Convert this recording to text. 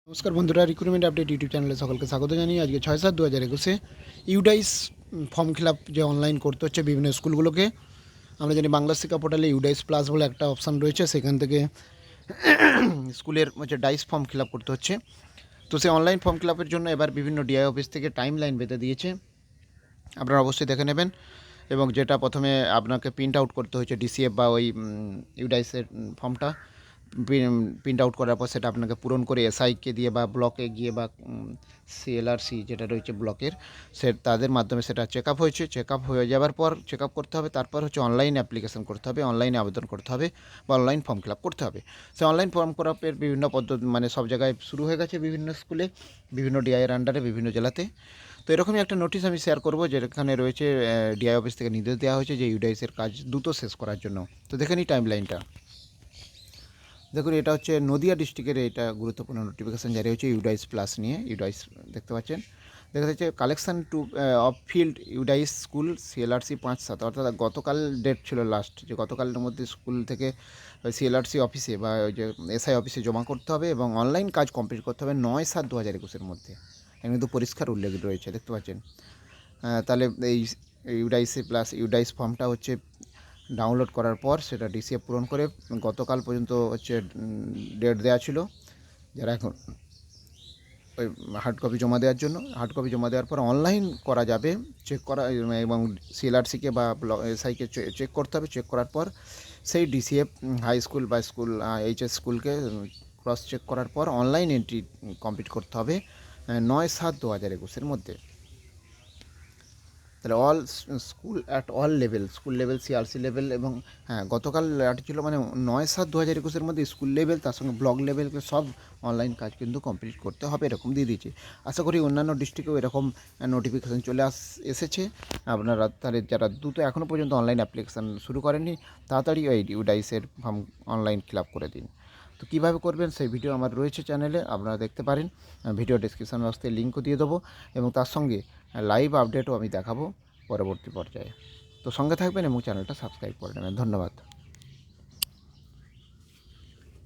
নমস্কার বন্ধুরা, recruitment update YouTube চ্যানেলে সকলকে স্বাগত জানিয়ে আজকে 6/7/2021 ইউডাইস ফর্ম ফিল আপ যে অনলাইন করতে হচ্ছে বিভিন্ন স্কুলগুলোকে। আমরা জানি বাংলা শিক্ষা পোর্টালে ইউডাইস প্লাস বলে একটা অপশান রয়েছে, সেখান থেকে স্কুলের হচ্ছে ডাইস ফর্ম ফিল আপ করতে হচ্ছে। তো সেই অনলাইন ফর্ম ফিল আপের জন্য এবার বিভিন্ন ডিআই অফিস থেকে টাইম লাইন বেঁধে দিয়েছে, আপনারা অবশ্যই দেখে নেবেন। এবং যেটা প্রথমে আপনাকে প্রিন্ট আউট করতে হচ্ছে ডিসিএফ বা ওই ইউডাইসের ফর্মটা প্রিন্ট আউট করার পর সেটা আপনাকে পূরণ করে এসআইকে দিয়ে বা ব্লকে গিয়ে বা সিএলআরসি যেটা রয়েছে ব্লকের, তাদের মাধ্যমে সেটা চেক আপ হয়েছে। চেক আপ হয়ে যাওয়ার পর চেক আপ করতে হবে, তারপর হচ্ছে অনলাইন অ্যাপ্লিকেশন করতে হবে, অনলাইনে আবেদন করতে হবে বা অনলাইন ফর্ম ফিল আপ করতে হবে। সেই অনলাইন ফর্ম ফিল আপের বিভিন্ন পদ্ধতি মানে সব জায়গায় শুরু হয়ে গেছে, বিভিন্ন স্কুলে, বিভিন্ন ডিআইয়ের আন্ডারে, বিভিন্ন জেলাতে। তো এরকমই একটা নোটিশ আমি শেয়ার করবো, যেখানে রয়েছে ডিআই অফিস থেকে নির্দেশ দেওয়া হয়েছে যে ইউডাইসের কাজ দ্রুত শেষ করার জন্য। তো দেখে নিই টাইম লাইনটা। দেখুন, এটা হচ্ছে নদিয়া ডিস্ট্রিক্টের এটা গুরুত্বপূর্ণ নোটিফিকেশান জারি হয়েছে ইউডাইস প্লাস নিয়ে। ইউডাইস দেখতে পাচ্ছেন, দেখা যাচ্ছে collection to of field UDISE school CLRC 5/7, অর্থাৎ গতকাল ডেট ছিল লাস্ট, যে গতকালের মধ্যে স্কুল থেকে সিএলআরসি অফিসে বা ওই যে এসআই অফিসে জমা করতে হবে এবং অনলাইন কাজ কমপ্লিট করতে হবে 9/7/2021 মধ্যে। এখানে কিন্তু পরিষ্কার উল্লেখ রয়েছে, দেখতে পাচ্ছেন। তাহলে এই ইউডাইসি প্লাস ইউডাইস ফর্মটা হচ্ছে ডাউনলোড করার পর সেটা ডিসিএফ পূরণ করে গতকাল পর্যন্ত হচ্ছে ডেট দেওয়া ছিল, যারা এখন ওই হার্ড কপি জমা দেওয়ার জন্য। হার্ড কপি জমা দেওয়ার পর অনলাইন করা যাবে, চেক করা এবং সিএলআরসিকে বা এসআইকে চেক করতে হবে। চেক করার পর সেই ডিসিএফ হাই স্কুল বা স্কুল এইচএস স্কুলকে ক্রস চেক করার পর অনলাইন এন্ট্রি কমপ্লিট করতে হবে 9/7/2021 মধ্যে। তাহলে all school at all level, school level, CRC level এবং হ্যাঁ গতকাল ছিল মানে 9/7/2021 মধ্যে স্কুল লেভেল, তার সঙ্গে ব্লক লেভেলকে সব অনলাইন কাজ কিন্তু কমপ্লিট করতে হবে, এরকম দিয়ে দিয়েছে। আশা করি অন্যান্য ডিস্ট্রিক্টেও এরকম নোটিফিকেশান চলে এসেছে। আপনারা তাহলে যারা দ্রুত এখনও পর্যন্ত অনলাইন অ্যাপ্লিকেশান শুরু করেননি, তাড়াতাড়ি এই ইউডাইসের ফর্ম অনলাইন ফিল আপ করে দিন। তো কীভাবে করবেন সেই ভিডিও আমার রয়েছে চ্যানেলে, আপনারা দেখতে পারেন। ভিডিও ডেসক্রিপশন বক্সে লিঙ্কও দিয়ে দেবো এবং তার সঙ্গে লাইভ আপডেটও আমি দেখাবো পরবর্তী পর্যায়ে। তো সঙ্গে থাকবেন এবং চ্যানেলটা সাবস্ক্রাইব করে নেবেন। ধন্যবাদ।